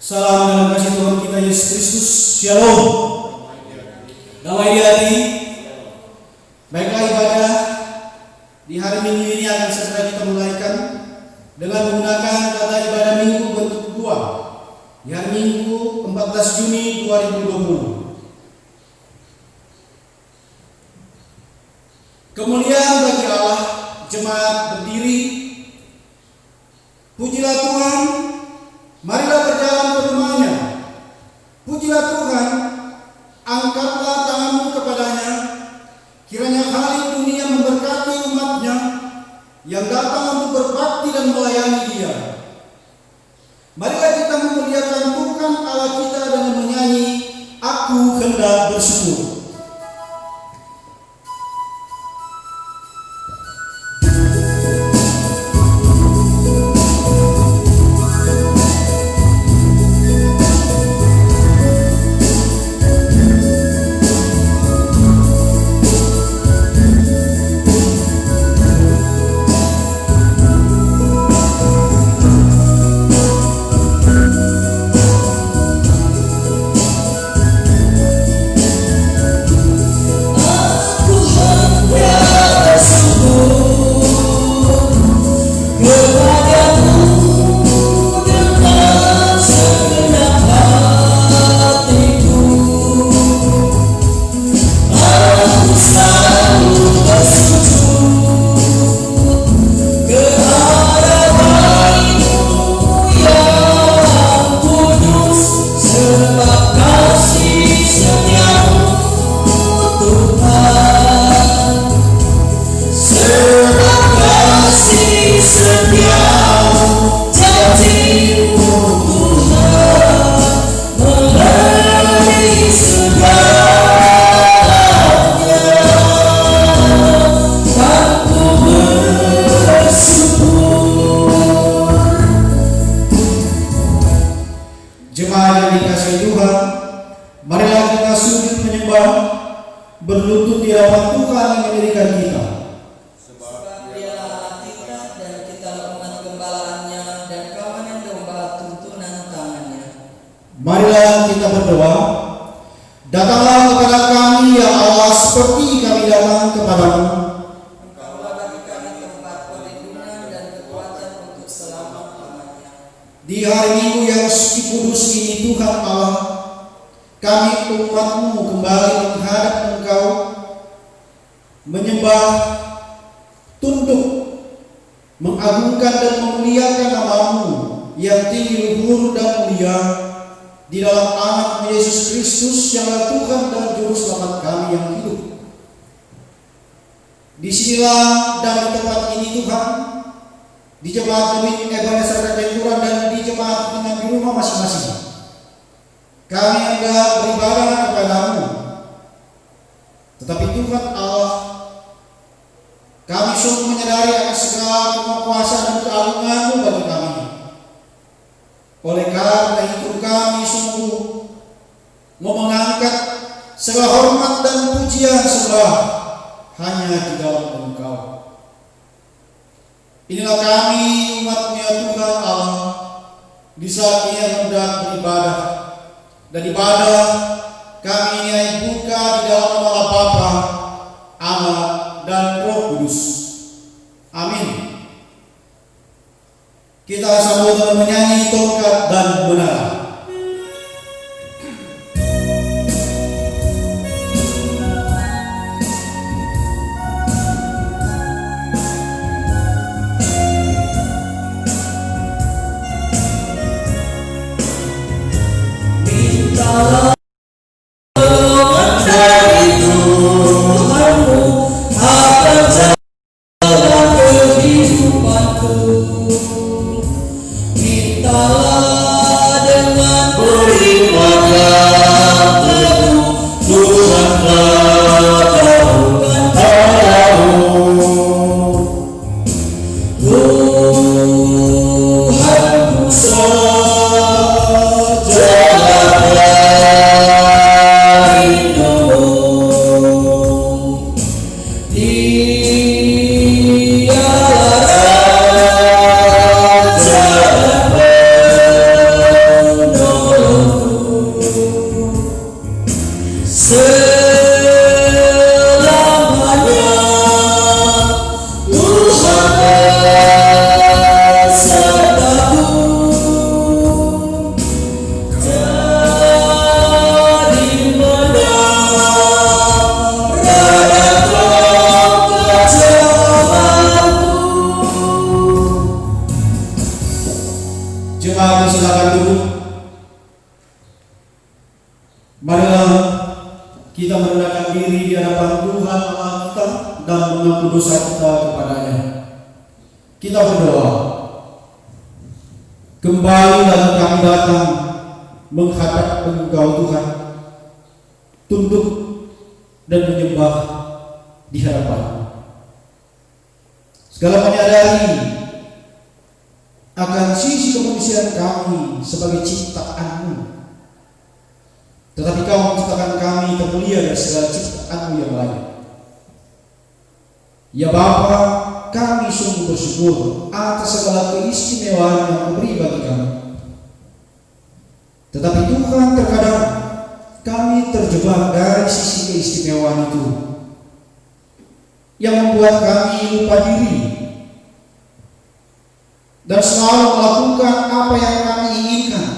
Salam dalam kasih Tuhan kita Yesus Kristus. Shalom. Damai di hati. Baiklah, ibadah di hari Minggu ini akan segera kita mulaikan dengan menggunakan kata ibadah Minggu bentuk kedua di hari Minggu 14 Juni 2020. Kemuliaan bagi Allah, jemaat berdiri. Pujilah Tuhan, marilah berjalan ke rumahnya. Pujilah Tuhan, angkatlah tanganmu kepadanya. Kiranya hari dunia memberkati umatnya yang datang untuk berbakti dan melayani Dia. Marilah kita memuliakan Tuhan Allah kita dengan menyanyi Aku Hendak Bersyukur. Jemaat yang dikasihi Tuhan, marilah kita sujud menyembah, berlutut di hadapan Tuhan yang mendirikan kita. Sebab Dialah Allah kita dan kita umat gembalaannya dan kawanan domba tuntunan tangannya. Marilah kita berdoa. Datanglah kepada kami ya Allah seperti kami datang kepadamu. Engkaulah bagi kami tempat perlindungan dan kekuatan untuk selama-lamanya. Di hari Minggu yang suci kudus ini Tuhan Allah, kami umat-Mu kembali menghadap Engkau, menyembah, tunduk, mengagungkan dan memuliakan nama-Mu yang tinggi luhur dan mulia di dalam anak Yesus Kristus yang Tuhan dan Juru Selamat kami yang hidup. Disinilah dan di tempat ini Tuhan, di jemaat Gemini Ebenezer Redenturan dan di jemaat dengan di rumah masing-masing, kami hendak beribadah kepadamu. Tetapi Tuhan Allah, kami sungguh menyadari akan segala kemakuasaan dan keagungan-Mu bagi kami. Oleh karena itu kami sungguh mau mengangkat segala hormat dan pujian sembah hanya di dalam Engkau. Inilah kami umat-Mu ya Tuhan Allah, di saat ini hendak beribadah, dan ibadah kami ini buka di dalam nama Bapa, Anak dan Roh Kudus. Amin. Kita sambut dengan menyanyi tongkat dan menara. Mintalah dari Tuhanmu akan jalan kehidupanku. Mintalah selamanya. Tuhan besertaku, daripada radaku kecepatanku. Jemaat silakan duduk. Marilah kita merendahkan diri di hadapan Tuhan Allah kita dan mengaku dosa kita kepadanya. Kita berdoa. Kembali lagi kami datang menghadap Engkau Tuhan, tunduk dan menyembah di hadapan-Mu. Segala menyadari akan sisi kemanusiaan kami sebagai ciptaan-Mu. Tetapi Kau menciptakan kami termulia dari segala ciptaan-Mu yang lain. Ya Bapa, kami sungguh bersyukur atas segala keistimewaan yang Kau beri bagi kami. Tetapi Tuhan, terkadang kami terjebak dari sisi keistimewaan itu, yang membuat kami lupa diri dan selalu melakukan apa yang kami inginkan,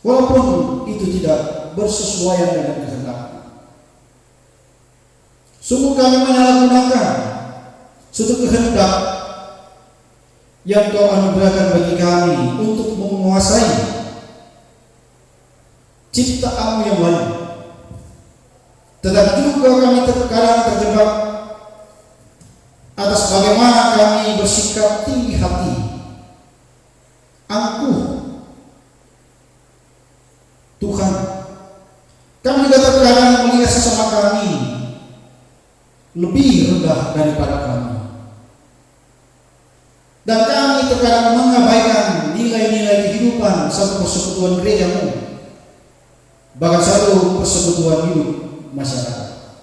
walaupun itu tidak bersesuaian dengan kehendak. Sungguh kami menyalahgunakan suatu kehendak yang Kau anugerahkan bagi kami untuk menguasai ciptaan-Mu yang lain. Tetapi juga kami terkadang terjebak atas bagaimana kami bersikap tinggi hati, angkuh. Tuhan, kami juga terkadang melihat sesama kami lebih rendah daripada kami, dan kami terkadang mengabaikan nilai-nilai kehidupan satu persekutuan gereja-Mu, bahkan satu persekutuan hidup masyarakat.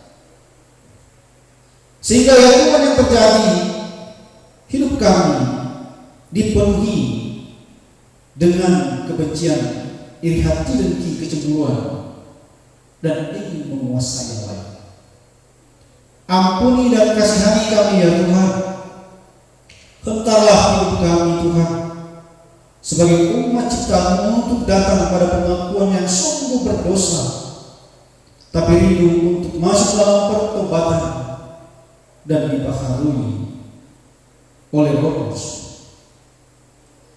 Sehingga ya Tuhan, yang terjadi, hidup kami dipenuhi dengan kebencian, iri hati, dengki, kecemburuan, dan ingin menguasai yang lain. Ampuni dan kasihani kami ya Tuhan. Hentarlah hidup kami Tuhan sebagai umat ciptaan-Mu untuk datang kepada pengakuan yang sungguh berdosa, tapi rindu untuk masuk dalam pertobatan dan dibaharui oleh Roh Kudus.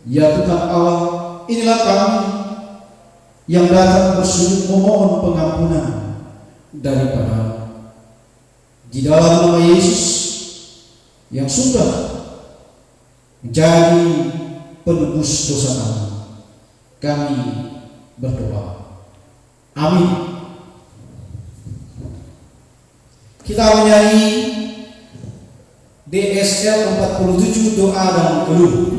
Ya Tuhan Allah, inilah kami yang datang bersujud memohon pengampunan daripada di dalam nama Yesus yang sudah menjadi penebus dosa kami berdoa. Amin. Kita menyanyi DSL 47, doa dan keluh.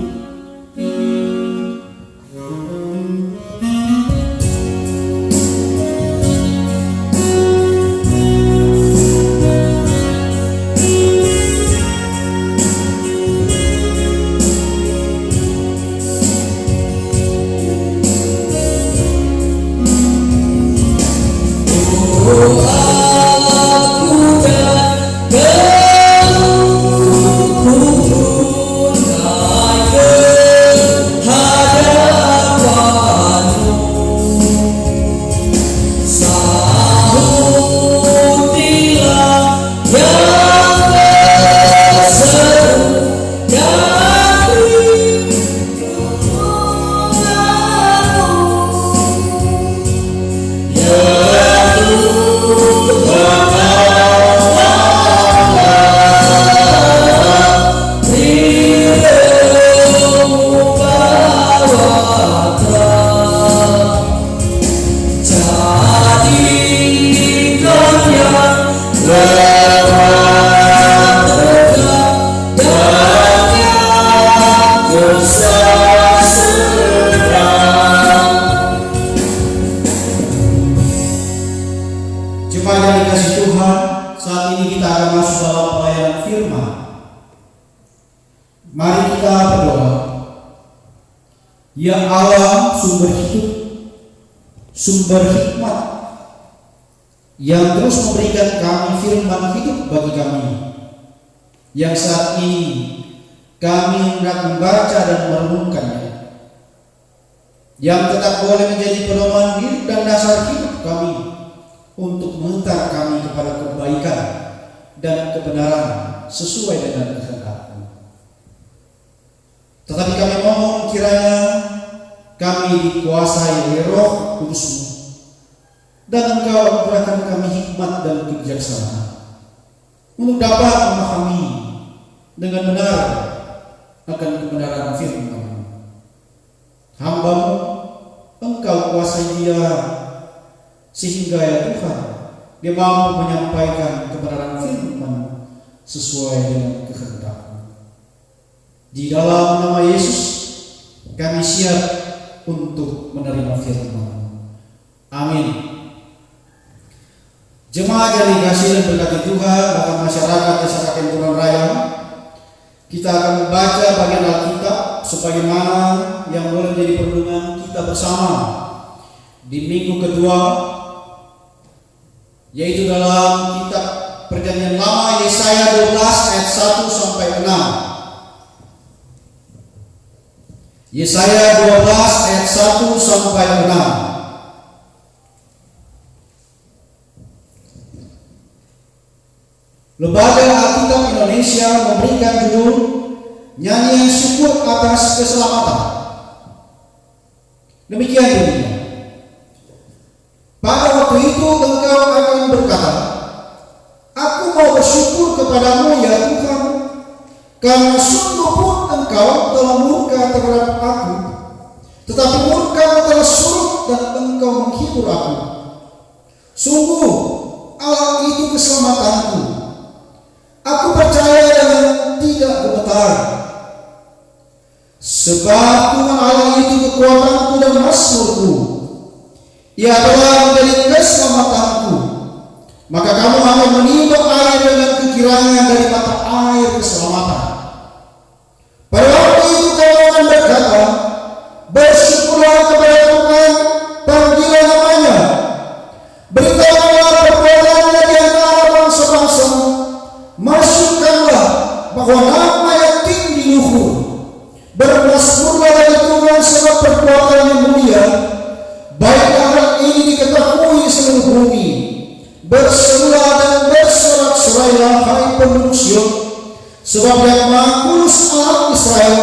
Ya Allah, sumber hidup, sumber hikmat, yang terus memberikan kami firman hidup bagi kami, yang saat ini kami hendak membaca dan merenungkannya, yang tetap boleh menjadi pedoman hidup dan dasar hidup kami untuk mengantar kami kepada kebaikan dan kebenaran sesuai dengan kehendak-Mu. Tetapi kami mohon kiranya kami dikuasai oleh Roh Kudus-Mu, dan Engkau anugerahkan kami hikmat dan kebijaksanaan untuk dapat memahami dengan benar akan kebenaran firman-Mu. Hamba-Mu, Engkau kuasai dia sehingga ya Tuhan dia mampu menyampaikan kebenaran firman sesuai dengan kehendak-Mu. Di dalam nama Yesus kami siap untuk menerima firman. Amin. Jemaat yang dikasihi dan berkati Tuhan, bahkan masyarakat Desa Kakenturan Raya, kita akan membaca bagian Alkitab sebagaimana yang boleh menjadi perenungan kita bersama di minggu kedua, yaitu dalam kitab Perjanjian Lama Yesaya 12 ayat 1 sampai 6. Yesaya 12 ayat 1 sampai 6. Lembaga Alkitab Indonesia memberikan judul Nyanyian Syukur Atas Keselamatan. Demikian bunyinya. Pada waktu itu engkau akan berkata, Aku mau bersyukur kepadamu ya Tuhan, karena sungguh pun engkau telah murka terhadap aku, tetapi murka telah surut dan engkau menghibur aku. Sungguh Allah itu keselamatanku. Aku percaya dan tidak gemetar, sebab Tuhan Allah itu kekuatanku dan mazmurku. Ia telah menjadi keselamatanku. Maka kamu akan menimba air dengan kekirangan dari mata air keselamatan. Pada waktu itu kamu akan berkata, bersyukurlah kepada Tuhan, panggilah namanya, beritahulah perbuatannya di antara bangsa-bangsa, masukkanlah bahwa nama yang tinggi luhur, bermasmurlah dari Tuhan sebab perbuatannya mulia, baiklah hal ini diketahui seluruh bumi. Berserulah dan bersorak-sorailah hai penduduk Sion, sebab yang Maha Kudus Allah Israel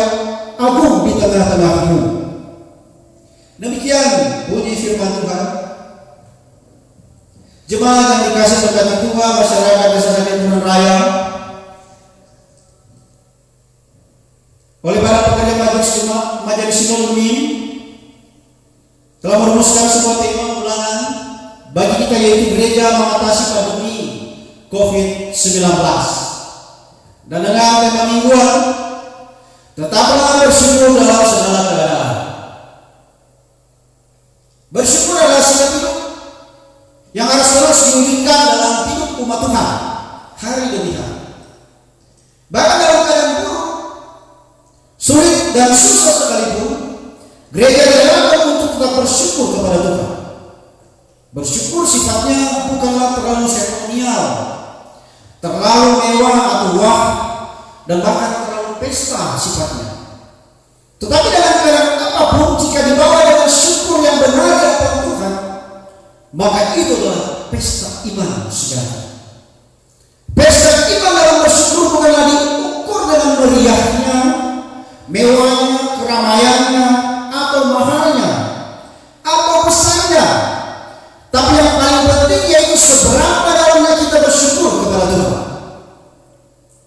agung di tengah-tengahmu. Demikian bunyi firman Tuhan. Jemaat yang dikasih berkati Tuhan, masyarakat Desa Kakenturan Raya, oleh para pekerja Majelis Sinode UNIM telah merumuskan sebuah tema bulanan bagi kita, yaitu gereja mengatasi pandemi COVID-19. Dan dengan tema mingguan, tetaplah bersyukur dalam segala keadaan. Bersyukur adalah sikap hidup yang harus terus diwujudkan dalam hidup umat Tuhan hari demi hari. Bahkan dalam keadaan buruk, sulit dan susah sekalipun, gereja dilarang untuk tetap bersyukur kepada Tuhan. Bersyukur sifatnya bukanlah terlalu seremonial, terlalu mewah atau wah, dan bahkan terlalu pesta sifatnya. Tetapi dalam keadaan apapun, jika dibawa dengan syukur yang benar di hadapan Tuhan, maka itu adalah pesta iman sejati. Pesta iman dalam bersyukur bukanlah diukur dengan meriahnya, mewahnya, keramaiannya, atau mahalnya, atau pesannya. Tapi yang paling penting yaitu seberapa dalamnya kita bersyukur kepada Tuhan.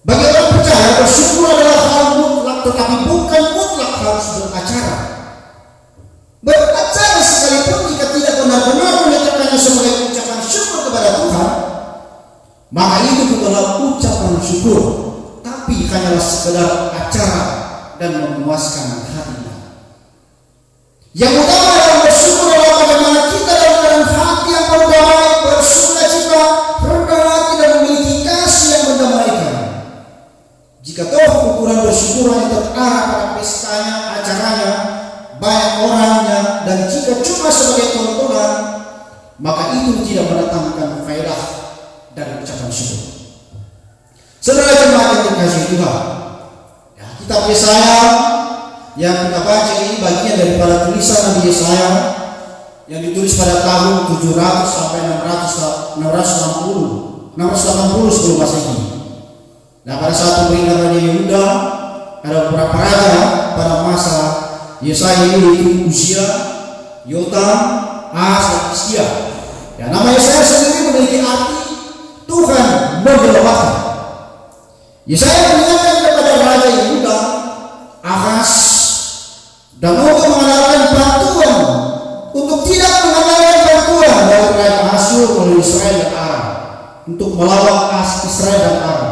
Bagi orang percaya, bersyukur adalah hal mutlak, tetapi bukan mutlak harus beracara. Beracara sekalipun jika tidak benar-benar menyatakannya sebagai ucapan syukur kepada Tuhan, maka itu bukanlah ucapan syukur, tapi hanyalah sekedar acara dan memuaskan hatinya. Yang utama dalam bersyukur adalah bagaimana kita dalam keadaan hati yang berdamai, bersukacita, rendah hati, dan memiliki kasih yang mendamaikan. Jika toh ukuran bersyukur hanya terarah pada pestanya, acaranya, banyak orangnya, dan jika cuma sebagai tontonan, maka itu tidak mendatangkan faedah Yesaya yang kita baca ini bagian daripada tulisan Nabi Yesaya yang ditulis pada tahun 700 sampai 680 sebelum Masehi. Nah, pada saat pemerintahan Yehuda ada beberapa raja pada masa Yesaya ini, yaitu Uzia, Yotam, Ahaz, dan Hizkia. Ya, nama Yesaya sendiri memiliki arti Tuhan menyelamatkan. Yesaya mengingatkan kepada Raja Yehuda, Ahaz, dan untuk mengandalkan bantuan, untuk tidak mengandalkan bantuan dari Raja Asyur oleh Israel dan Aram, untuk melawan Israel dan Aram.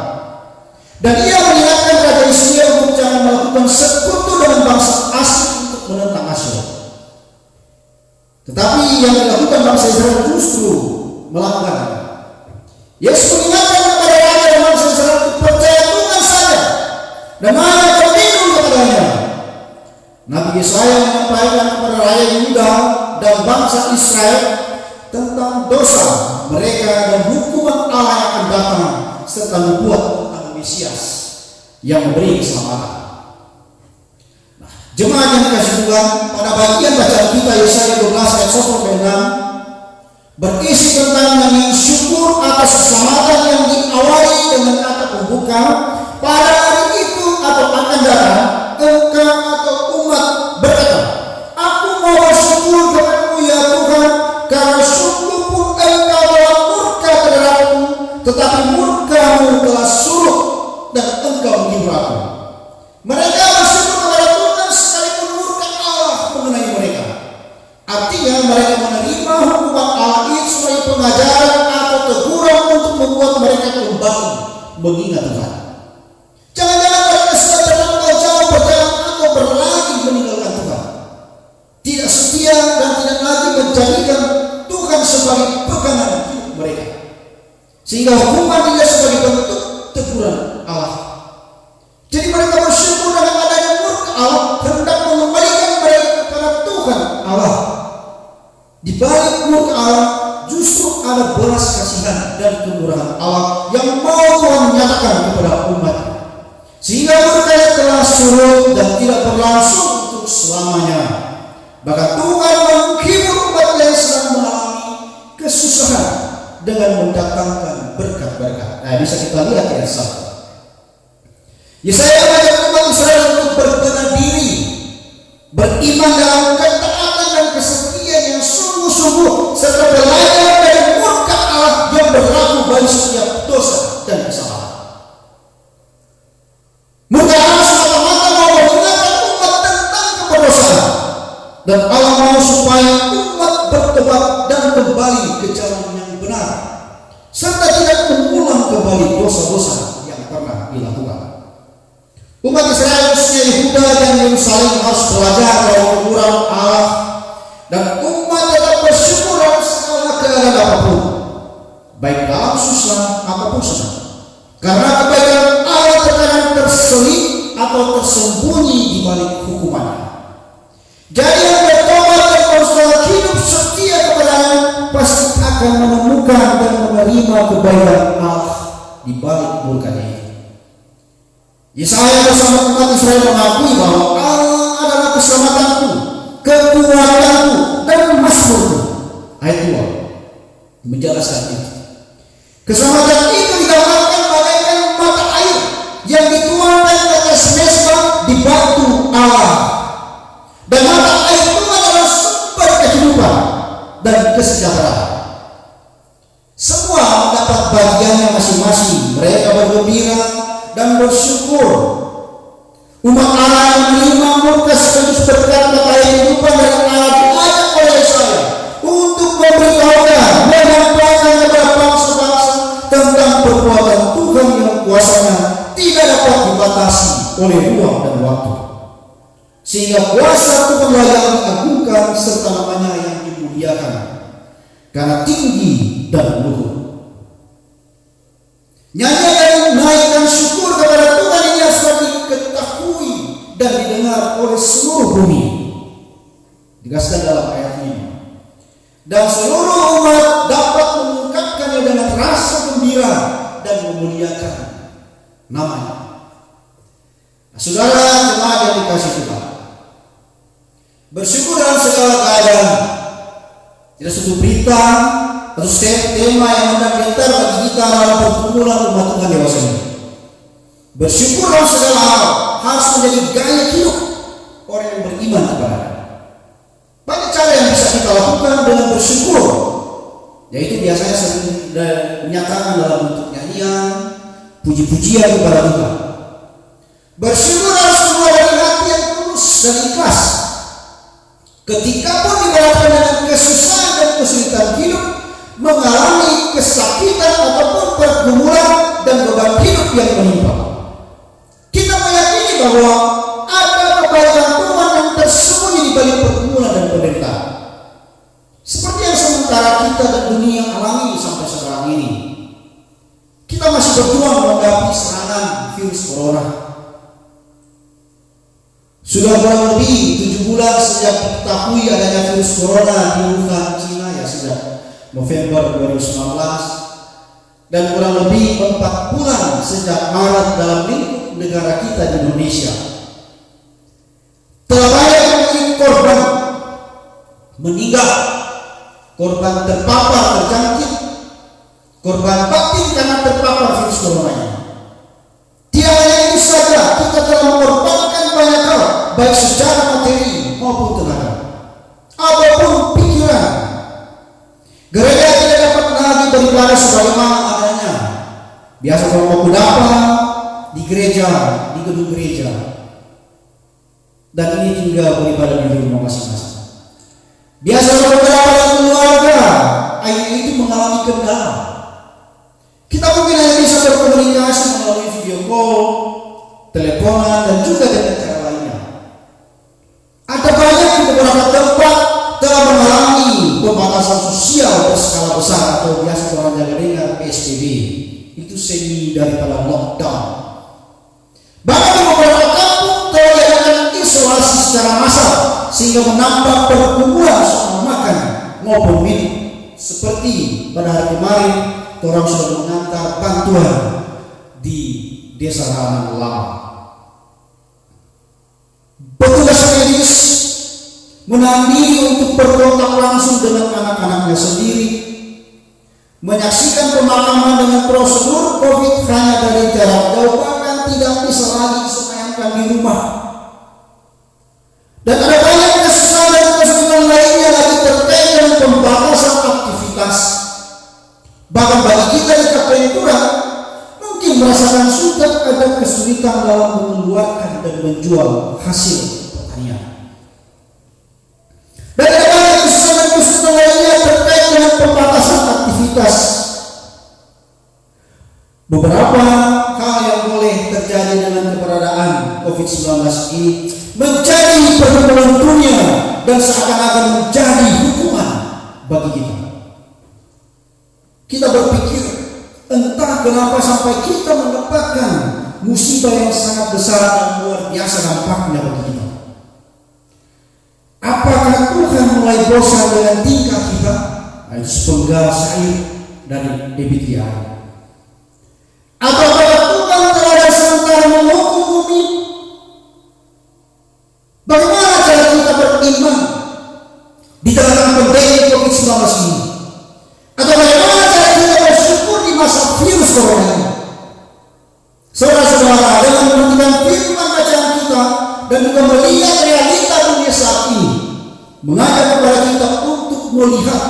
Dan ia mengingatkan Raja Hizkia untuk jangan melakukan sekutu dengan bangsa asing untuk menentang Asyur. Tetapi yang dilakukan bangsa Israel justru melakukan. Yesus mengingatkan kepada raja dan bangsa Israel untuk percaya Tuhan saja dan hanya berlindung kepadanya. Nabi Yesaya menyampaikan kepada raja Yehuda dan bangsa Israel tentang dosa mereka dan hukuman Allah yang akan datang, serta membuat tentang Mesias yang memberi keselamatan. Jemaat yang dikasih Tuhan, pada bagian bacaan kita Yesaya 12 ayat 1-6 berisi tentang nyanyian syukur atas keselamatan yang diawali dengan kata pembuka, pada hari itu atau akan datang engkau atau umat berkata, aku mau bersyukur kepadamu ya Tuhan, karena sungguh pun engkau telah murka terhadapku, tetapi murkamu telah surut dan engkau menghibur aku. Mereka bersyukur kepada Tuhan sekalipun murka Allah mengenai mereka. Artinya mereka menerima hukuman Allah itu sebagai pengajaran atau teguran untuk membuat mereka kembali mengingat Tuhan. Jangan-jangan mereka sudah terlampau jauh berjalan atau berlari meninggalkan Tuhan, tidak setia dan tidak lagi menjadikan Tuhan sebagai pegangan hidup mereka, sehingga hukuman dilihat sebagai bentuk teguran Allah. Jadi mereka bersyukur dengan adanya murka Allah hendak mengembalikan mereka kepada Tuhan Allah. Di balik murka Allah justru ada belas kasihan dan kemurahan Allah yang mau Tuhan nyatakan kepada umat, sehingga murkanya telah surut dan tidak berlangsung untuk selamanya. Bahkan Tuhan menghibur umat yang sedang mengalami kesusahan dengan mendatangkan berkat-berkat. Nah, bisa kita lihat ayat 1. Yesaya mengajak umat Israel untuk berbenah diri, beriman dalam ketaatan dan kesetiaan yang sungguh-sungguh, serta belajar dari murka Allah yang berlaku bagi setiap dosa dan kesalahan. Murka Allah semata-mata mau mengingatkan umat tentang keberdosan, dan Allah mau supaya umat bertobat dan kembali ke jalan yang benar, serta tidak mengulang kembali dosa-dosa yang pernah dilakukan. Umat Israel khususnya Yehuda dan Yerusalem harus belajar dari teguran Allah, dan umat tetap bersyukur dalam segala keadaan apapun, baik dalam susah apapun senang, karena kebaikan Allah terkadang terselip atau tersembunyi di balik hukumannya. Jadi yang bertobat dan berusaha hidup setia kepadanya pasti akan menemukan dan menerima kebaikan Allah di balik murkanya. Yesaya bersama umat Israel mengakui bahwa Allah adalah keselamatanku, kekuatanku, dan mazmurku. Ayat 2 menjelaskan itu. Keselamatan itu digambarkan bagaikan mata air yang dituangkan ke atas mezbah di batu Allah. Dan mata air itu adalah sumber kehidupan dan kesejahteraan. Semua mendapat bagiannya masing-masing. Mereka bergembira dan bersyukur. Umat Allah yang menerima murka sekaligus berkat mata air kehidupan dari Allah diajak oleh Yesaya untuk memberitahukan, menyampaikan kepada bangsa-bangsa tentang perbuatan Tuhan yang kuasanya tidak dapat dibatasi oleh ruang dan waktu, sehingga kuasa Tuhanlah yang diagungkan serta namanya yang dimuliakan karena tinggi dan luhur. Nyanyian dan menaikkan syukur kepada Tuhan ini harus diketahui dan didengar oleh seluruh bumi. Dikasihkan dalam ayat 5. Dan seluruh umat dapat mengungkapkannya dengan rasa gembira dan memuliakan namanya. Nah, saudara jemaat suatu berita atau tema yang mendasar bagi kita dalam perkumpulan umat Tuhan dewasa ini. Bersyukur dalam segala hal harus menjadi gaya hidup orang yang beriman kepada. Banyak cara yang bisa kita lakukan dengan bersyukur, yaitu biasanya sering menyatakan dalam bentuk nyanyian, puji-pujian kepada Tuhan. Bersyukur harus keluar dari hati yang tulus dan ikhlas. Ketika pun diberikan dengan kesusahan dan kesulitan hidup, mengalami kesakitan ataupun pergumulan dan beban hidup yang menimpa, kita meyakini bahwa ada kebaikan Tuhan yang tersembunyi di balik pergumulan dan penderitaan, seperti yang sementara kita dan dunia alami sampai sekarang ini. Kita masih berjuang menghadapi serangan virus corona. Sudah kurang lebih 7 bulan sejak diketahui adanya virus corona di Wuhan, Cina, ya sejak November 2019, dan kurang lebih 4 bulan sejak Maret dalam lingkup negara kita di Indonesia. Telah banyak korban meninggal, korban terpapar terjangkit, korban batin karena terpapar virus corona ini. Tidak hanya itu saja, kita telah mengorbankan banyak hal, baik secara materi maupun tenaga ataupun pikiran. Gereja tidak dapat lagi beribadah sebagaimana adanya. Biasa kalau mau kudapa di gereja, di gedung gereja, dan ini juga beribadah di rumah masing-masing. Biasa kalau kudapa dengan keluarga, akhirnya itu mengalami kendala. Kita mungkin hanya bisa berkomunikasi melalui video call, teleponan, dan juga dengan cara lainnya. Ada banyak di beberapa tempat telah mengalami pembatasan sosial berskala besar atau biasa orang jaga dengar PSBB. Itu semi daripada lockdown. Bahkan di beberapa kampung telah diadakan isolasi secara massal sehingga menambah perkumpulan soal makan maupun minum. Seperti pada hari kemarin, orang sudah mengantar bantuan di Desa Raman Lama. Petugas medis menahan diri untuk berkontak langsung dengan anak-anaknya sendiri, menyaksikan pemakaman dengan prosedur COVID hanya dari jarak jauh, bahkan tidak bisa lagi disemayamkan di rumah. Dan ada banyak kesusahan dan kesulitan lainnya lagi terkait dengan pembatasan aktivitas. Bahkan bagi kita di Kapelituran mungkin merasakan sudah ada kesulitan dalam mengeluarkan dan menjual hasil pertanian. Dan ada banyak kesulitan lainnya terkait dengan pembatasan aktivitas. Beberapa hal yang boleh terjadi dengan keberadaan COVID-19 ini menjadi pergumulan dunia dan seakan-akan menjadi hukuman bagi kita. Kita berpikir, entah kenapa sampai kita mendapatkan musibah yang sangat besar dan luar biasa dampaknya bagi kita. Apakah Tuhan mulai bosan dengan tingkah kita? Itu sepenggal syair dari debit air. Apakah Tuhan telah sementara menghukum bumi? Bagaimana cara kita beriman di dalam pandemi COVID-19 ini? Atau bagaimana cara kita bersyukur di masa virus corona ini? Saudara-saudara, dengan mendengarkan firman bacaan kita dan juga melihat realita dunia saat ini, mengajak kepada kita untuk melihat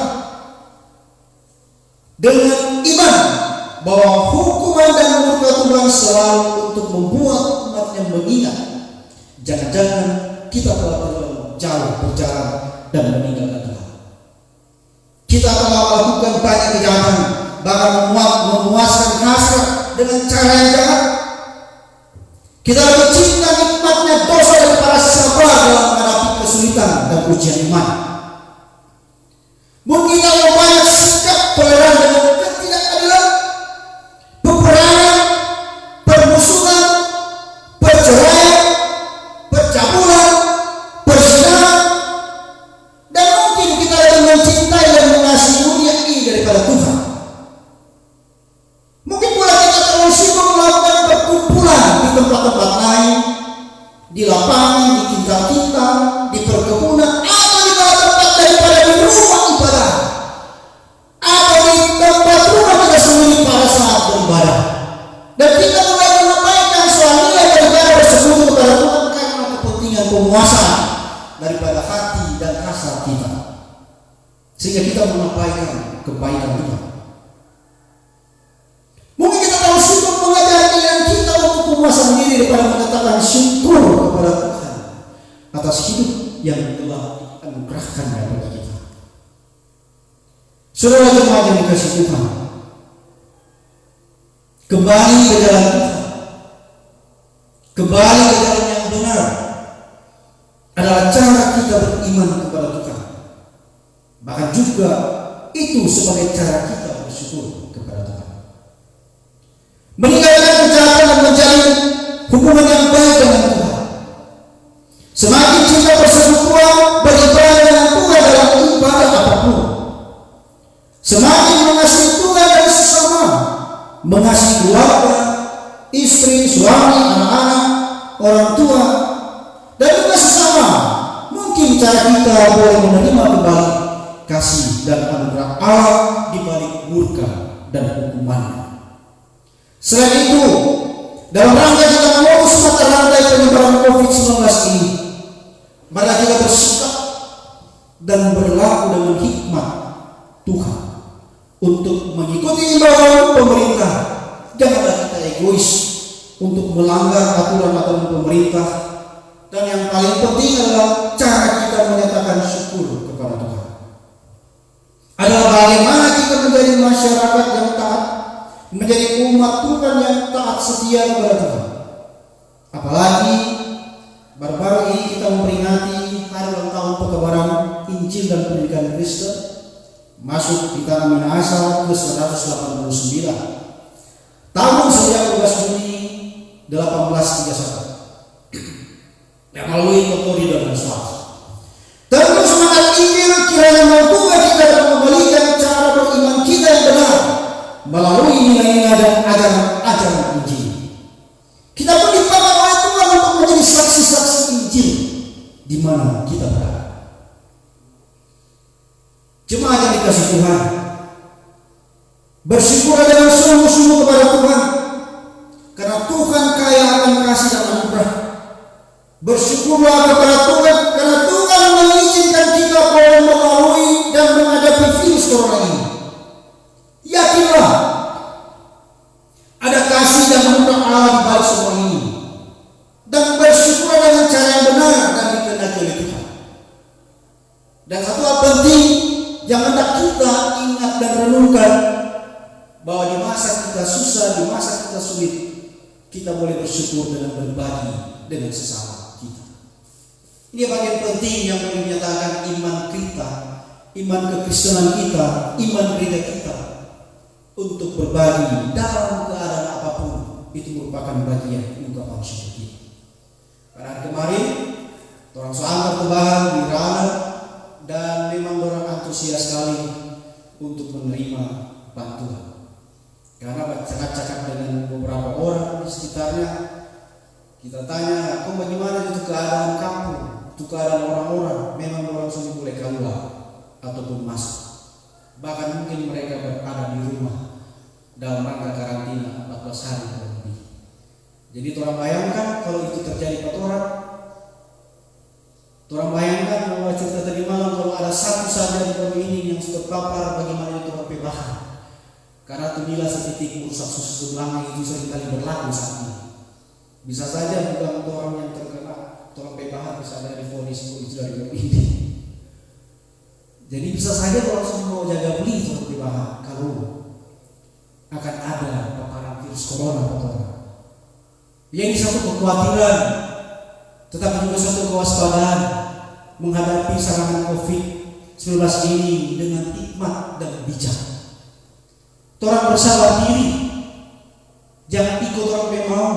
dengan iman bahwa hukuman dan murka Tuhan selalu untuk membuat umatnya mengingat, jangan-jangan kita telah terlalu jauh berjalan dan meninggalkan Tuhan. Kita telah melakukan banyak kejahatan, bahkan memuaskan hasrat dengan cara yang jahat. Kita lebih cinta nikmatnya dosa daripada sabar dalam menghadapi kesulitan dan ujian iman. Mungkin kalau banyak sikap toleran dengan ketidakadilan, peperangan, permusuhan, perceraian, percabulan, perzinahan, dan mungkin kita lebih mencintai dan mengasihi dunia ini daripada Tuhan. Mungkin pula kita terlalu sibuk melakukan perkumpulan di tempat-tempat lain, di lapangan, di tingkat kita, di perkebunan, atau di mana Dan kita mulai menyampaikan suaminya daripada bersekutu kepada Tuhan karena kepentingan penguasa daripada hati dan hasrat kita. Sehingga kita menyampaikan kebaikan Tuhan. Mungkin kita tahu sibuk mengajari yang kita untuk memuaskan diri daripada mengatakan syukur kepada Tuhan atas hidup yang telah dianugerahkan kepada kita. Saudara jemaat yang dikasihi Tuhan, kembali ke jalan Tuhan, kembali ke jalan yang benar adalah cara kita beriman kepada Tuhan. Bahkan juga itu sebagai cara kita bersyukur kepada Tuhan. Meninggalkan kejahatan dan menjalin hubungan yang baik dengan Tuhan. Semakin cinta persekutuan beribadah dengan Tuhan dalam ibadah apapun. Semakin mengasihi Tuhan dan sesama, mengasihi keluarga, istri, suami, anak-anak, orang tua, dan juga sesama. Mungkin cara kita boleh menerima kembali kasih dan anugerah Allah di balik murka dan hukumannya. Selain itu, dalam rangka kita memutus mata rantai penyebaran COVID-19 ini, mari kita bersikap dan berlaku dengan hikmat Tuhan untuk mengikuti imbauan pemerintah. Janganlah kita egois untuk melanggar aturan-aturan pemerintah. Dan yang paling penting adalah cara kita menyatakan syukur kepada Tuhan. Adalah bagaimana kita menjadi masyarakat yang taat, menjadi umat Tuhan yang taat setia kepada Tuhan. Apalagi baru-baru ini kita memperingati hari ulang tahun pekabaran Injil dan pendidikan Kristen, masuk di tanah Minahasa ke 189 tahun sejak 12 Juni 1831 yang melalui otorita dan swasta. Tentu semangat Injil kiranya membuat kita dalam mengembalikan cara beriman kita yang benar melalui nilai-nilai dan ajaran-ajaran Injil. Kita pun dipakai oleh Tuhan untuk menjadi saksi-saksi Injil di mana kita berada. Jemaat yang dikasihi Tuhan, bersyukur dengan sungguh-sungguh kepada Tuhan karena Tuhan kaya akan kasih dan anugerah. Bersyukurlah kepada Tuhan karena Tuhan mengizinkan kita boleh melalui dan menghadapi virus corona ini. Yakinlah ada kasih dan anugerah Allah di balik semua ini, dan bersyukurlah dengan cara yang benar dan dikehendaki oleh Tuhan. Dan satu hal penting yang hendak kita ingat dan renungkan, bahwa di masa kita susah, di masa kita sulit, kita boleh bersyukur dengan berbagi dengan sesama kita. Ini bagian penting yang boleh menyatakan iman kita, iman kekristenan kita, iman gereja kita untuk berbagi dalam keadaan apapun. Itu merupakan bagian ungkapan syukur kita. Pada kemarin, orang seangkat tebahan di Rana, dan memang orang antusias sekali untuk menerima bantuan. Karena cakap-cakap dengan beberapa orang di sekitarnya, kita tanya, kok bagaimana itu keadaan kamu, itu keadaan orang-orang. Memang orang sudah boleh keluar ataupun masuk. Bahkan mungkin mereka berada di rumah dalam rangka karantina 14 hari atau lebih. Jadi orang bayangkan kalau itu terjadi pada orang bayangkan bahwa cerita tadi malam kalau ada satu saja di bumi ini yang sudah terpapar, bagaimana itu orang PBH. Karena itu bila setitik merusak susu tulang itu seringkali berlaku saat ini. Bisa saja bukan orang yang terkena orang PBH bisa ada divonis itu dari bumi ini. Jadi bisa saja orang semua mau jaga beli orang PBH kalau akan ada paparan virus corona atau yang ini satu kekhawatiran, tetapi juga satu kewaspadaan menghadapi serangan COVID-19 ini dengan hikmat dan bijak. Orang bersabar diri, jangan ikut orang memang.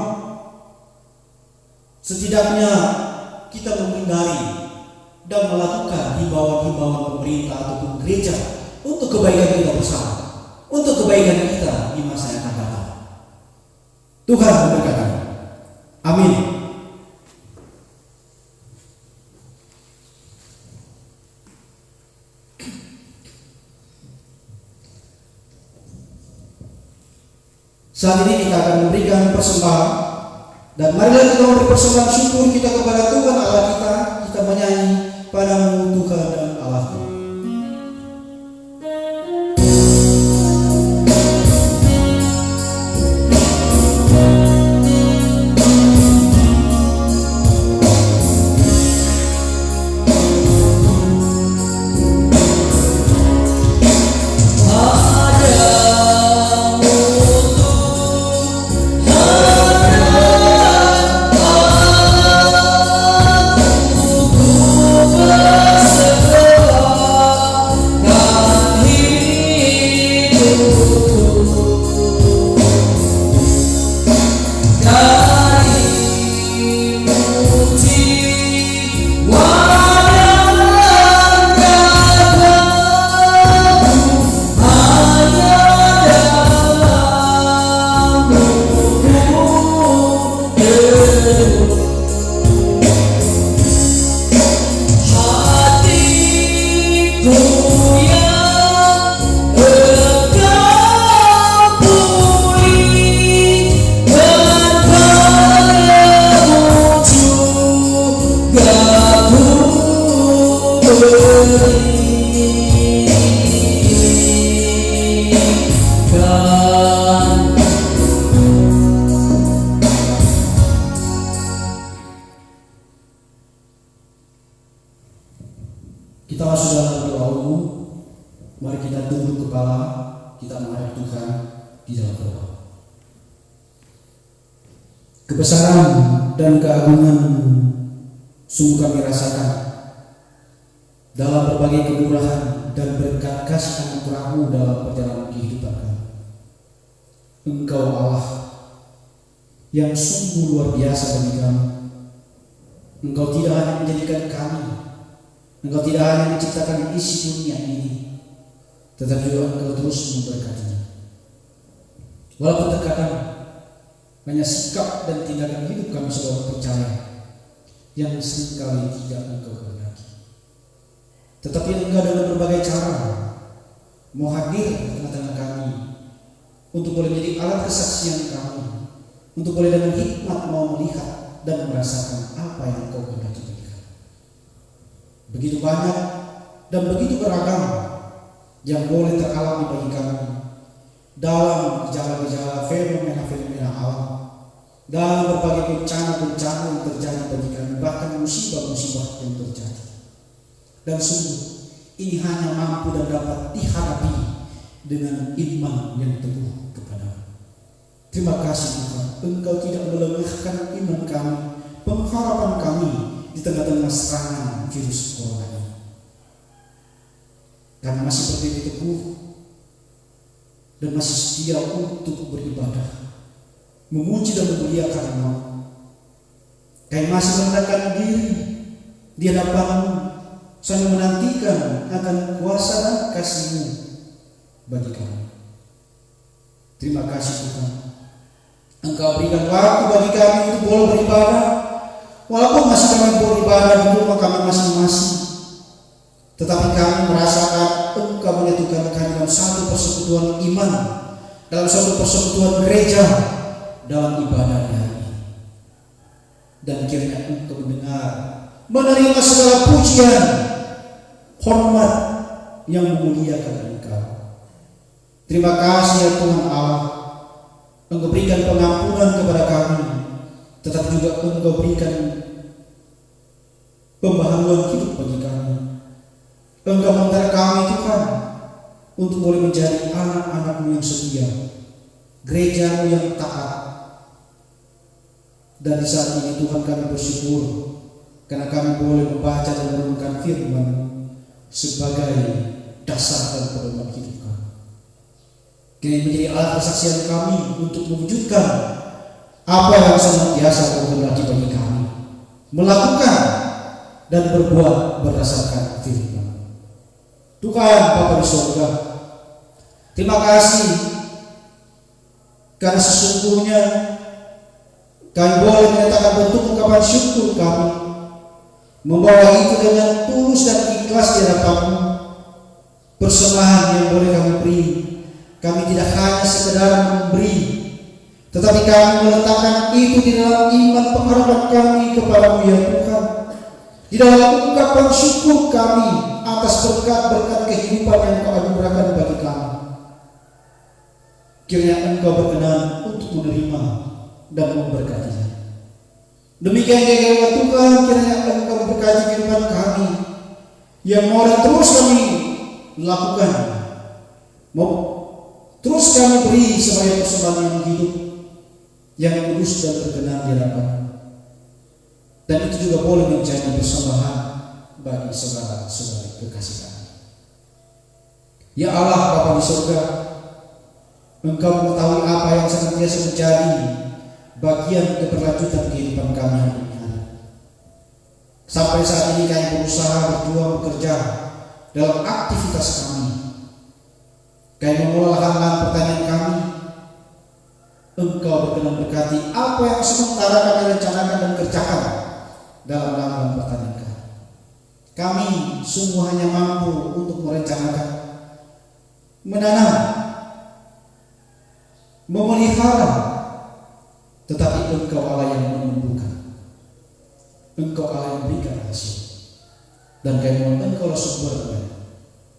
Setidaknya kita menghindari dan melakukan himbauan-himbauan pemerintah ataupun gereja untuk kebaikan kita bersama, untuk kebaikan kita di masa yang akan datang. Tuhan memberkati. Amin. Saat ini kita akan memberikan persembahan, dan marilah kita memberi persembahan syukur kita kepada Tuhan Allah kita. Kita menyanyi Padamu Tuhan dan Allahku. Kita masuk dalam doa umum. Mari kita tunduk kepala, kita menghadap Tuhan di dalam doa. Kebesaran dan keagungan sungguh kami rasakan dalam berbagai kemurahan dan berkat kasih anugerah-Mu dalam perjalanan kehidupan kami. Engkau Allah yang sungguh luar biasa bagi kami. Engkau tidak hanya menjadikan kami, Engkau tidak hanya menciptakan isi dunia ini, tetapi juga Engkau terus memberkatinya. Walaupun terkadang hanya sikap dan tindakan hidup kami sebagai percaya yang seringkali tidak Engkau kehendaki, tetapi Engkau dengan berbagai cara mau hadir di tengah-tengah kami untuk boleh menjadi alat kesaksian kami, untuk boleh dengan hikmat mau melihat dan merasakan apa yang Engkau kehendaki bagi kami. Begitu banyak dan begitu beragam yang boleh teralami bagi kami dalam gejala-gejala fenomena-fenomena alam, dalam berbagai bencana-bencana yang terjadi bagi kami, bahkan musibah-musibah yang terjadi. Dan sungguh ini hanya mampu dan dapat dihadapi dengan iman yang teguh kepada-Mu. Terima kasih Tuhan, Engkau tidak melemahkan iman kami, pengharapan kami di tengah-tengah serangan virus corona ini. Kami masih berdiri teguh dan masih setia untuk beribadah, memuji dan memuliakan Nama. Kami masih merendahkan diri di hadapan-Mu sambil menantikan akan kuasa dan kasih-Mu bagi kami. Terima kasih Tuhan, Engkau berikan waktu bagi kami untuk boleh beribadah, walaupun masih kami beribadah di rumah kami masing-masing, tetapi kami merasakan Engkau menyatukan kami dalam satu persekutuan iman, dalam satu persekutuan gereja, dalam ibadah hari ini. Dan kiranya Engkau mendengar, menerima segala pujian, hormat yang memuliakan Engkau. Terima kasih ya Tuhan Allah, Engkau berikan pengampunan kepada kami, tetapi juga Engkau berikan pembaharuan hidup bagi kami. Engkau mengangkat kami Tuhan untuk boleh menjadi anak-anak-Mu yang setia, gereja-Mu yang taat. Dan di saat ini Tuhan kami bersyukur karena kami boleh membaca dan merenungkan firman-Mu sebagai dasar dan pedoman hidup kami. Kini menjadi alat kesaksian kami untuk mewujudkan apa yang senantiasa Kau kehendaki bagi kami, melakukan dan berbuat berdasarkan firman. Tuhan Bapa di surga, terima kasih karena sesungguhnya kami boleh menyatakan bentuk ungkapan syukur kami, membawa itu dengan tulus dan ikhlas di hadapan-Mu. Persembahan yang boleh kami beri, kami tidak hanya sekedar memberi, Tetapi kami meletakkan itu di dalam iman pengharapan kami kepadamu ya Tuhan, di dalam ungkapan syukur kami atas berkat-berkat kehidupan yang Kau anugerahkan bagi kami. Kiranya Engkau berkenan untuk menerima dan memberkatinya. Demikian juga Tuhan, kiranya Engkau berkati kehidupan kami yang mau dan terus kami lakukan, mau terus kami beri sebagai persembahan yang hidup, yang kudus dan berkenan di hadapan. Dan itu juga boleh menjadi persembahan bagi saudara-saudari kekasih kami. Ya Allah Bapa di surga, Engkau mengetahui apa yang senantiasa menjadi bagian keberlanjutan kehidupan kami hari ini. Sampai saat ini kami berusaha berjuang bekerja dalam aktivitas kami. Kami mengolah lahan pertanian kami. Engkau berkenan berkati apa yang sementara kami rencanakan dan kerjakan dalam lahan pertanian kami. Kami sungguh hanya mampu untuk merencanakan, menanam, memelihara, tetapi Engkau Allah yang menumbuhkan, Engkau Allah yang berikan hasil. Dan kami mohon Engkau sumbernya.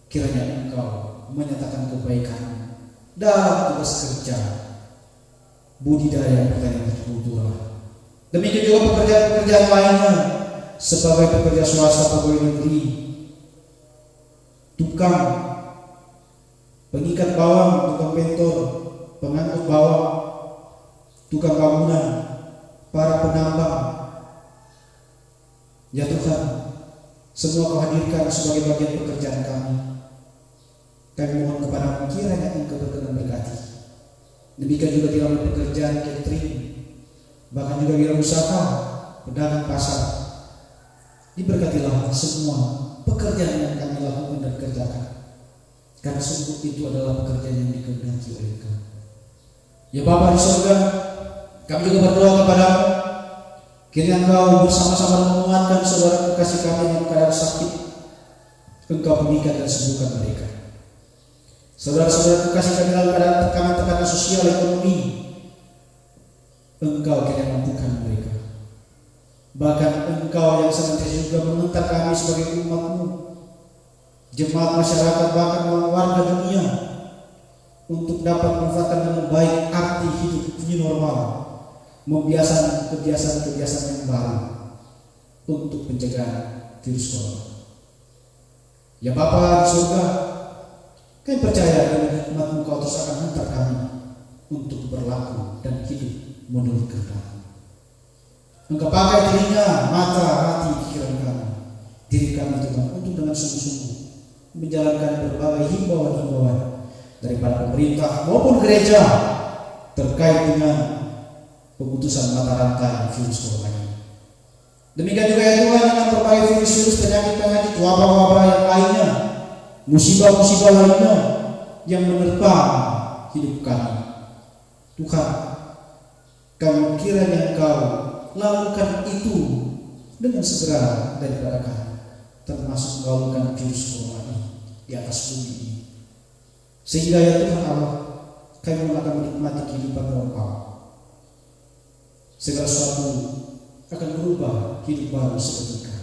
Kiranya Engkau menyatakan kebaikan dalam tugas kerja budidaya pertanian hortikultura. Demikian juga pekerjaan-pekerjaan lainnya sebagai pekerja swasta, pegawai negeri, tukang, pengikat bawang, tukang pentor, pengangkut bawang, tukang bangunan, para penambang. Ya Tuhan, semua Kau hadirkan sebagai bagian pekerjaan kami. Kami mohon kepada-Mu kiranya Engkau berkenan berkati. Demikian juga di dalam pekerjaan catering, bahkan juga wirausaha, pedagang pasar. Diberkatilah semua pekerjaan yang kami lakukan dan kerjakan, karena sungguh itu adalah pekerjaan yang dikehendaki oleh Engkau. Ya Bapa di surga, kami juga berdoa kepada-Mu, kiranya Engkau bersama-sama menguatkan saudara kekasih kami yang keadaan sakit. Engkau pulihkan dan sembuhkan mereka. Saudara-saudara kekasih kami dalam keadaan tekanan sosial ekonomi, Engkau kiranya mampukan mereka. Bahkan Engkau yang senantiasa juga mengentar kami sebagai umat-Mu, jemaat masyarakat, bahkan warga dunia, untuk dapat memanfaatkan dengan baik arti hidup new normal, membiasakan kebiasaan-kebiasaan yang baru untuk pencegahan virus corona. Ya Bapa di surga, kami percaya dengan hikmat-Mu Kau terus akan hantar kami untuk berlaku dan hidup menurut kehendak-Mu. Engkau pakai telinga, mata, hati, pikiran kami, diri kami Tuhan, untuk dengan sungguh-sungguh menjalankan berbagai himbauan-himbauan daripada pemerintah maupun gereja terkait dengan pemutusan mata rantai virus corona ini. Demikian juga ya Tuhan, dengan berbagai virus-virus, penyakit-penyakit, wabah-wabah yang lainnya, musibah-musibah lainnya yang menerpa hidup kami. Tuhan, kami kiranya Engkau lakukan itu dengan segera daripada kami, termasuk melakukan virus corona ini di atas bumi ini. Sehingga ya Tuhan Allah, kami akan menikmati kehidupan normal. Segala sesuatu akan berubah, hidup baru seketika.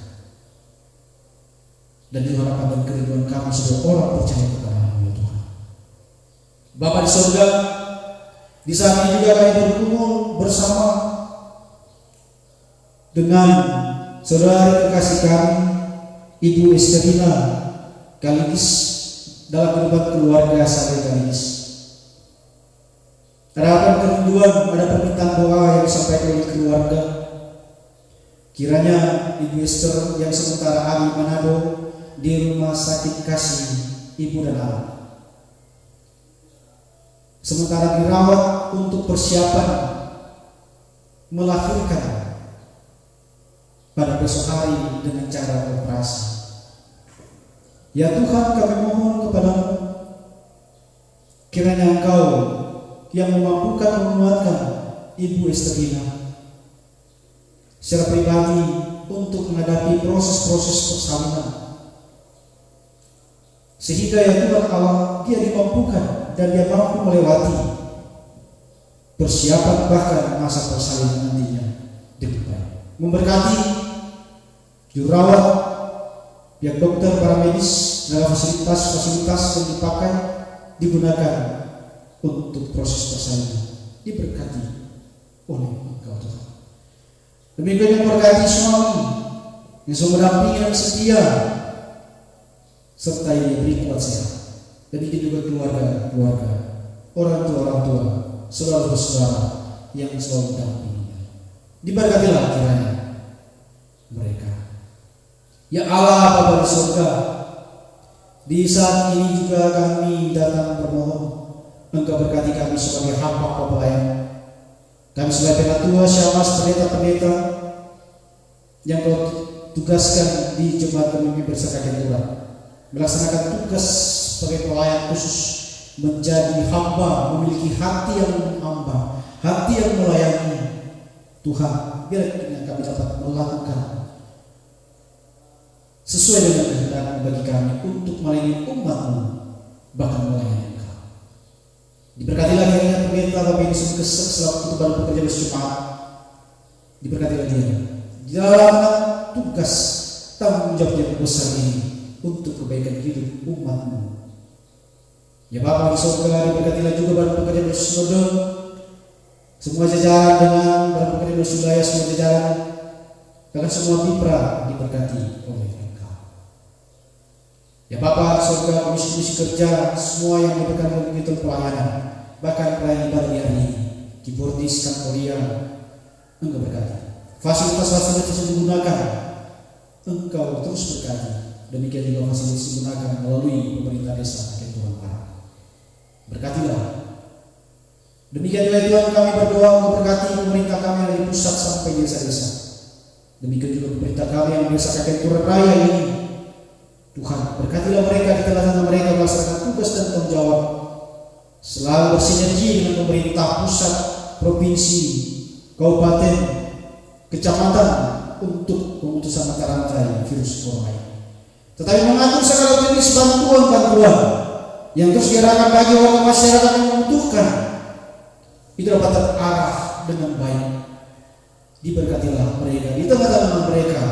Dan itu harapan dan kerinduan kami sebagai orang percaya kepada-Mu ya Tuhan. Bapa di surga, di saat ini juga kami berkumpul bersama dengan saudara kekasih kami, Ibu Esterina Kaligis, dalam kehidupan keluarga sampai Kaligis. Harapan kerinduan, ada permintaan doa yang disampaikan oleh keluarga. Kiranya Ibu Esther yang sementara Ali Manado di rumah sakit kasih ibu dan anak, sementara dirawat untuk persiapan melahirkan pada besok hari dengan cara operasi. Ya Tuhan, kami mohon kepada-Mu, kiranya Engkau yang memampukan menguatkan Ibu Esterina secara pribadi untuk menghadapi proses-proses persalinan, sehingga ya Tuhan Allah, dia dimampukan dan dia mampu melewati persiapan bahkan masa persalinan nantinya lebih baik. Memberkati jurawat, pihak dokter, para medis, dalam fasilitas yang dipakai digunakan untuk proses persalinan diberkati oleh Engkau Tuhan. Demikian memberkati suami yang selalu mendampingi dan setia, serta yang diberi kuat sehat. Demikian juga keluarga, orang tua, saudara-saudara yang selalu mendampinginya. Diberkatilah kiranya mereka. Ya Allah Bapa di surga, di saat ini juga kami datang bermohon Engkau berkati kami sebagai hamba pelayan. Kami sebagai penatua, syamas, pendeta-pendeta yang Kau tugaskan di jemaat pemimpin bersama Kenturan, melaksanakan tugas sebagai pelayan khusus, menjadi hamba, memiliki hati yang hamba, hati yang melayani. Tuhan, biarlah kami dapat melakukan sesuai dengan kehendak bagi kami untuk melayani umat-Mu, bahkan melayani Engkau. Diberkatilah kiranya pendeta Bapak Yesus Kristus selaku ketuban pekerja berjemaat. Diberkatilah dia di dalam tugas tanggung jawab yang besar ini untuk kebaikan hidup umat-Mu. Ya Bapa di surga, diberkatilah juga para pekerja bersinode, semua jajaran dengan para pekerja bersudaya, semua jajaran, bahkan semua mitra diberkati oleh Engkau. Ya Bapa di surga, komisi-komisi kerja, semua yang memberkati kegiatan pelayanan, bahkan pelayanan ibadah hari ini, keyboardis, kantoria, Engkau berkati. Fasilitas-fasilitas yang digunakan, Engkau terus berkati. Demikian juga fasilitas digunakan melalui pemerintah desa Kenturan Barat. Berkatilah. Demikian juga Tuhan kami berdoa memberkati pemerintah kami dari pusat sampai desa-desa. Demikian juga pemerintah kami yang desa Kenturan Raya ini. Tuhan berkatilah mereka di tengah-tengah mereka melaksanakan tugas dan tanggung jawab, selalu bersinergi dengan pemerintah pusat, provinsi, kabupaten, kecamatan untuk pemutusan mata rantai virus corona ini. Tetapi mengatur segala jenis bantuan yang terus diarahkan bagi warga masyarakat yang membutuhkan itu dapat terarah dengan baik. Diberkatilah mereka di tengah-tengah mereka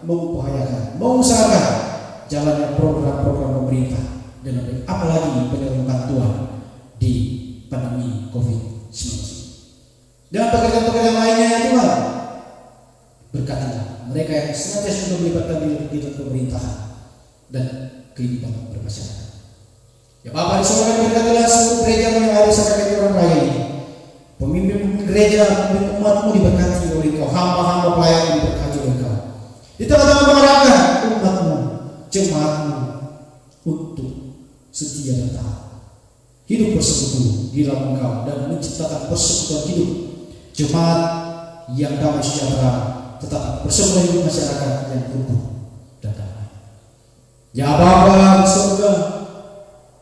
mengupayakan, mengusahakan jalannya program-program pemerintah dengan baik, apalagi penyelenggaraan bantuan di pandemi COVID-19 dan pekerjaan-pekerjaan lainnya ya Tuhan. Berkatilah mereka yang senantiasa sudah melibatkan diri di pemerintahan dan kehidupan bermasyarakat. Ya Bapak di surga, berkatilah seluruh gereja yang ada di Kenturan Raya ini. Pemimpin gereja, pemimpin umat-Mu diberkati oleh Engkau, hamba-hamba pelayan diberkati oleh Engkau. Di tengah-tengah mengarahkan umat-Mu, jemaat-Mu untuk setia dan taat, hidup bersekutu di dalam Engkau dan menciptakan persekutuan hidup jemaat yang damai sejahtera, tetapi bersama hidup masyarakat yang rukun dan damai. Ya Bapa di surga,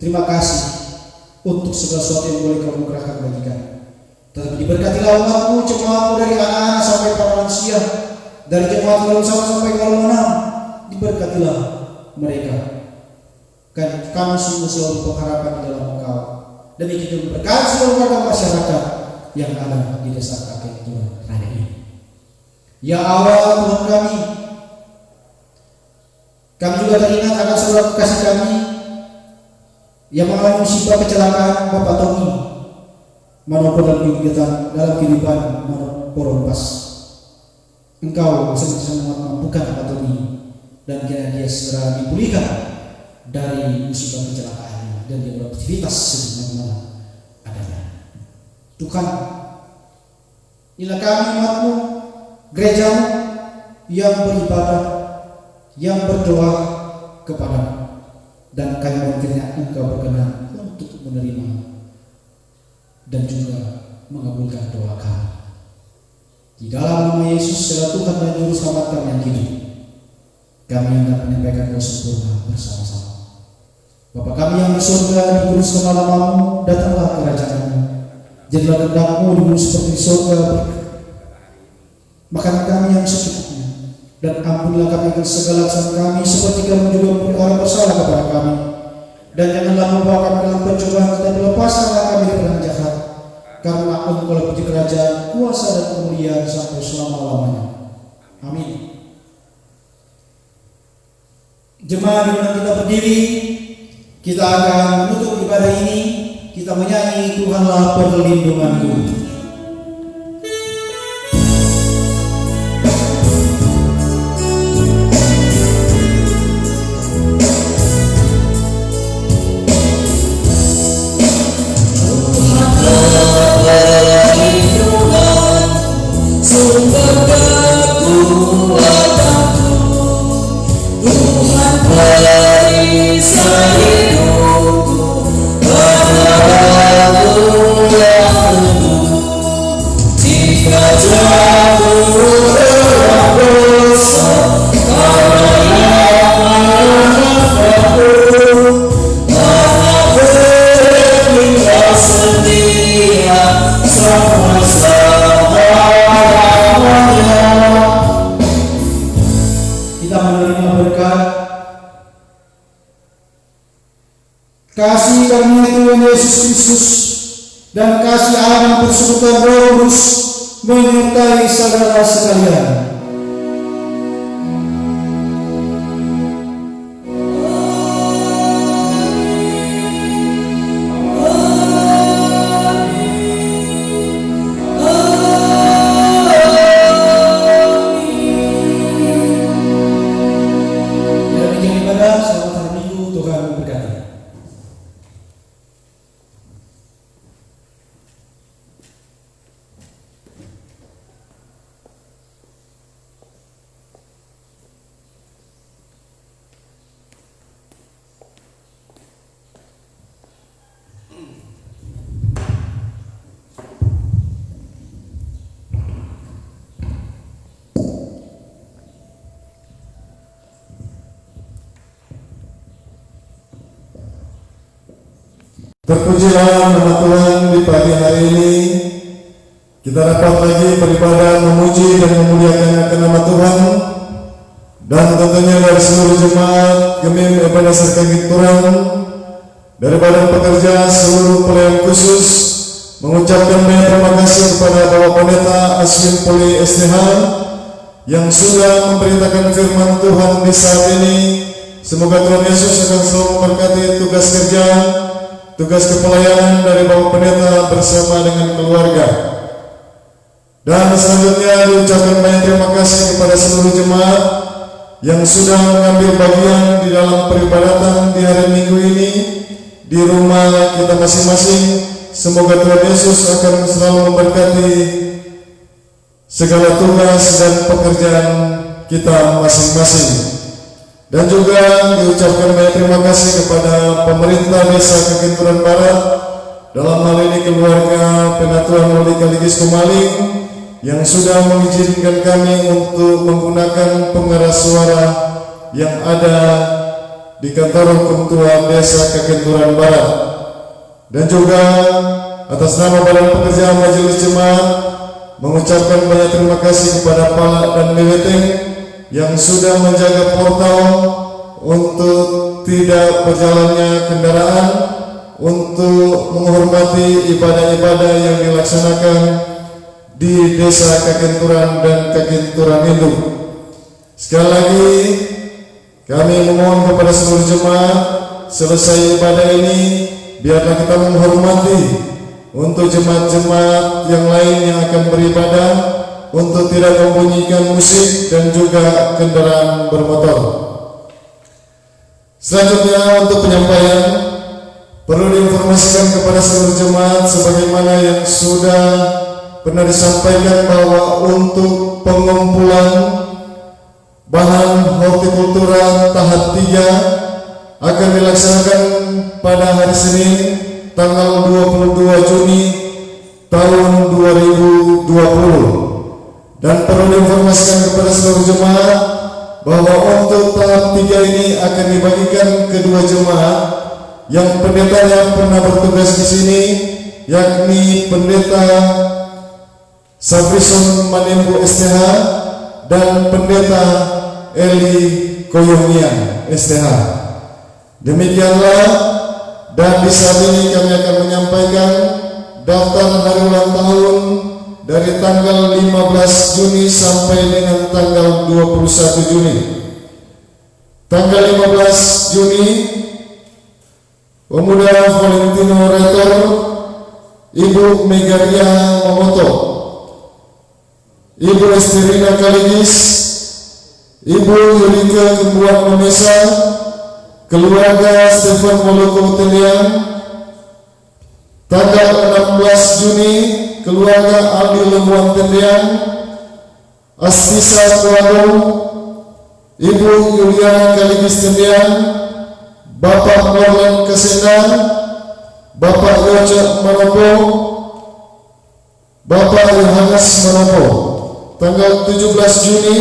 terima kasih untuk segala sesuatu yang boleh Kau kerahkan bagi kami. Tetapi diberkatilah umat-Mu, jemaat-Mu dari anak-anak sampai para lansia, dari jemaat kalau sampai kalau menang. Diberkatilah mereka. Kan kami semua selalu berharapan di dalam Engkau. Demikian berkati seluruh warga masyarakat yang ada di desa Kenturan Raya ini. Ya Allah Tuhan kami juga teringat akan saudara kekasih kami yang mengalami musibah kecelakaan Bapak Tommy maupun dalam kehidupan maupun pas. Engkau senantiasa memampukan Bapak Tommy dan kiranya dia segera dipulihkan dari musibah kecelakaannya dan dia beraktivitas sebagaimana adanya. Tuhan, inilah kami umat-Mu, gereja-Mu yang beribadah, yang berdoa kepada-Mu, dan kami mengakhirnya Engkau berkenan untuk menerima dan juga mengabulkan doa kami. Di dalam nama Yesus adalah Tuhan dan Juru Selamat kami yang hidup, kami hendak menyampaikan doa sempurna bersama-sama. Bapa kami yang di surga, dikuduskan nama-Mu, datanglah kerajaan-Mu, jadilah kehendak-Mu di bumi seperti di surga. Makan kami yang secukupnya, dan ampunilah kami akan segala kesalahan kami, seperti Kami juga memberi orang bersalah kepada kami. Dan janganlah membawa kami dalam pencobaan, tetapi lepaskanlah kami dari yang jahat. karena Engkau puji kerajaan, kuasa dan kemuliaan sampai selama-lamanya. Amin. Jemaat dimana kita berdiri, kita akan menutup ibadah ini. Kita menyanyi Tuhanlah perlindunganku. Kasih karunia Tuhan Yesus Kristus dan kasih Allah yang persekutuan Roh Kudus menyertai saudara sekalian. Demikian ibadah, selamat hari Minggu, Tuhan memberkati. Terpujilah nama Tuhan di pagi hari ini. Kita dapat lagi beribadah, memuji dan memuliakan akan nama Tuhan. Dan tentunya dari seluruh jemaat Gemim Ibadah Serkagit Turan, dari badan pekerja seluruh pelayan khusus, mengucapkan banyak terima kasih kepada Bapak Pendeta Aswin Poli STH yang sudah memberitakan firman Tuhan di saat ini. Semoga Tuhan Yesus akan selalu memberkati tugas kerja, tugas kepelayanan dari Bapak Pendeta bersama dengan keluarga. Dan selanjutnya diucapkan banyak terima kasih kepada seluruh jemaat yang sudah mengambil bagian di dalam peribadatan di hari Minggu ini di rumah kita masing-masing. Semoga Tuhan Yesus akan selalu memberkati segala tugas dan pekerjaan kita masing-masing. Dan juga diucapkan banyak terima kasih kepada pemerintah Desa Kakinturan Barat, dalam hal ini keluarga Penatuan Wali Kaligis Kumaling, yang sudah mengizinkan kami untuk menggunakan pengeras suara yang ada di kantor Ketua Desa Kakinturan Barat. Dan juga atas nama Badan Pekerja Majelis Jemaat mengucapkan banyak terima kasih kepada Palak dan Leweteng yang sudah menjaga portal untuk tidak berjalannya kendaraan, untuk menghormati ibadah-ibadah yang dilaksanakan di Desa Kakinturan dan Kakinturan Induk. Sekali lagi kami memohon kepada seluruh jemaat, selesai ibadah ini biarlah kita menghormati untuk jemaat-jemaat yang lain yang akan beribadah, untuk tidak membunyikan musik dan juga kendaraan bermotor. Selanjutnya untuk penyampaian, perlu diinformasikan kepada seluruh jemaat sebagaimana yang sudah pernah disampaikan bahwa untuk pengumpulan bahan hortikultura tahap 3 akan dilaksanakan pada hari Senin tanggal 22 Juni tahun 2020. Dan perlu diinformasikan kepada seluruh jemaat bahwa untuk tahap 3 ini akan dibagikan kedua jemaat yang pendetanya pernah bertugas di sini, yakni Pendeta Sabrison Manembo STH dan Pendeta Eli Koyomian STH. Demikianlah, dan di saat ini kami akan menyampaikan daftar hari ulang tahun dari tanggal 15 Juni sampai dengan tanggal 21 Juni. Tanggal 15 Juni, Pemuda Valentino Retor, Ibu Megaria Momoto, Ibu Esterina Kaligis, Ibu Yulika Kembuan Mamesa, keluarga Stefan Moloko Telian. Tanggal 16 Juni, keluarga Aldi Lembuan Tendian, Astisa Kuado, Ibu Yuliana Kaligis Tendian, Bapak Norlan Kesendan, Bapak Yoce Manopo, Bapak Yohanes Manopo. Tanggal 17 Juni,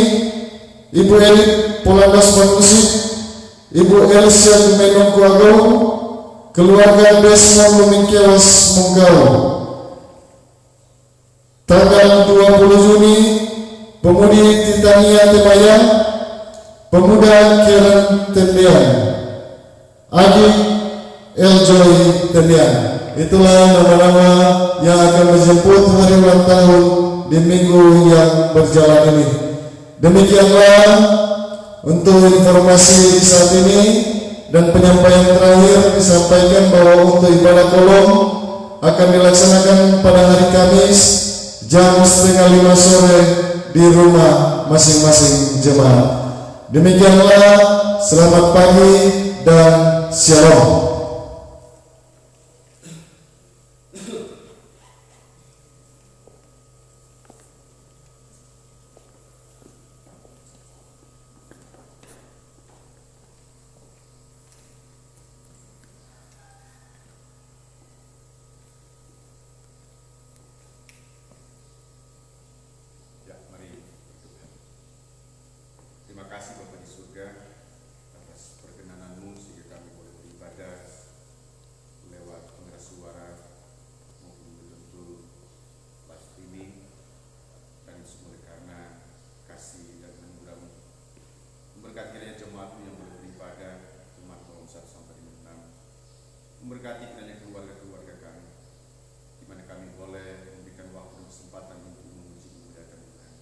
Ibu Elit Polandas Manusi, Ibu Elsia Tumenong Kuago, keluarga Desmond Lumingkewas Munggau. Tanggal 20 Juni, Pemudi Titania Temaya, Pemuda Karen Tendian, Adik Eljoy Tendian. Itulah nama-nama yang akan menjemput hari ulang tahun di minggu yang berjalan ini. Demikianlah untuk informasi di saat ini, dan penyampaian terakhir disampaikan bahwa untuk ibadah kolom akan dilaksanakan pada hari Kamis jam 4:30 sore di rumah masing-masing jemaat. Demikianlah, selamat pagi dan shalom. Terima kasih Bapa di surga atas perkenananmu sehingga kami boleh beribadah lewat pengeras suara maupun betul-betul live streaming, dan semua karena kasih dan anugerahmu. Memberkati kiranya jemaatmu yang boleh beribadah, jemaat kolom 1 sampai dengan 6. Memberkati kiranya keluarga-keluarga kami, di mana kami boleh memberikan waktu dan kesempatan untuk memuji memuliakan Tuhan.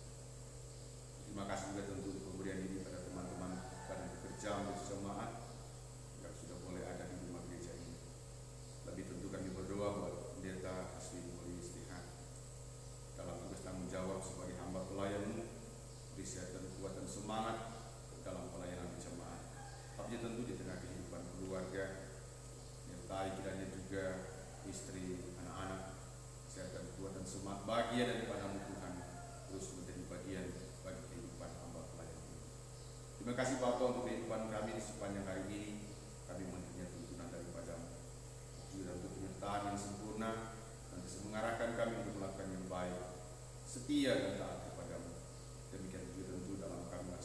Terima kasih juga tentu untuk pemberian ini pada teman-teman badan pekerja untuk jemaat yang sudah boleh ada di rumah gereja ini. Lebih tentu kami berdoa buat pendeta Asli Mulia Istihad dalam tugas tanggung jawab sebagai hamba pelayanmu, beri sehat dan kekuatan semangat dalam pelayanan jemaat. Tapi tentu di tengah kehidupan keluarga, menyertai kiranya juga istri, anak-anak, sehat dan kekuatan semangat bahagia daripada Tuhan terus menjadi bagian bagi kehidupan hamba pelayan ini. Terima kasih Bapak untuk kehidupan kami di sepanjang hari ini. Kami menerima tuntunan daripada-Mu, juga untuk penyertaan yang sempurna dan bisa mengarahkan kami untuk melakukan yang baik, setia